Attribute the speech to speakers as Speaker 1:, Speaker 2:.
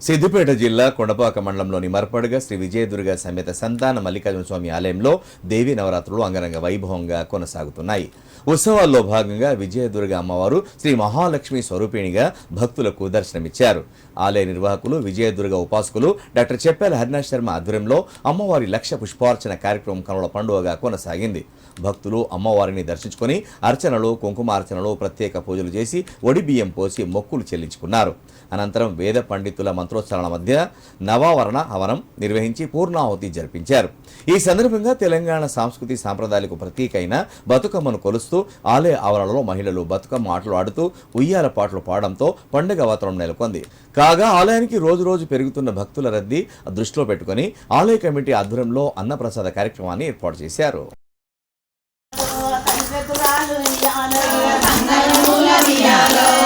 Speaker 1: సిద్దిపేట జిల్లా కొండపాక మండలంలోని మర్పడుగ శ్రీ విజయదుర్గ సమేత సంతాన మల్లికార్జున స్వామి ఆలయంలో దేవీ నవరాత్రులు అంగరంగ వైభవంగా కొనసాగుతున్నాయి. ఉత్సవాల్లో భాగంగా విజయదుర్గ అమ్మవారు శ్రీ మహాలక్ష్మి స్వరూపిణిగా భక్తులకు దర్శనమిచ్చారు. ఆలయ నిర్వాహకులు విజయదుర్గ ఉపాసకులు డాక్టర్ చెప్పేల హరినాథ్ శర్మ ఆధ్వర్యంలో అమ్మవారి లక్ష పుష్పార్చన కార్యక్రమం కనుల పండుగగా కొనసాగింది. భక్తులు అమ్మవారిని దర్శించుకుని అర్చనలు, కుంకుమార్చనలు, ప్రత్యేక పూజలు చేసి ఒడి బియ్యం పోసి మొక్కులు చెల్లించుకున్నారు. అనంతరం వేద పండితుల మంత్రోచ్చారణ మధ్య నవావరణ హవనం నిర్వహించి పూర్ణాహుతి జరిపించారు. ఈ సందర్భంగా తెలంగాణ సంస్కృతి సాంప్రదాయాలకు ప్రతీక అయిన బతుకమ్మను కొలుస్తూ ఆలయ ఆవరణలో మహిళలు బతుకమ్మ ఆటలు ఆడుతూ ఉయ్యాల పాటలు పాడడంతో పండుగ వాతావరణం నెలకొంది. కాగా ఆలయానికి రోజు పెరుగుతున్న భక్తుల రద్దీ దృష్టిలో పెట్టుకుని ఆలయ కమిటీ ఆధ్వర్యంలో అన్నప్రసాద కార్యక్రమాన్ని ఏర్పాటు చేశారు.
Speaker 2: ¡Gracias!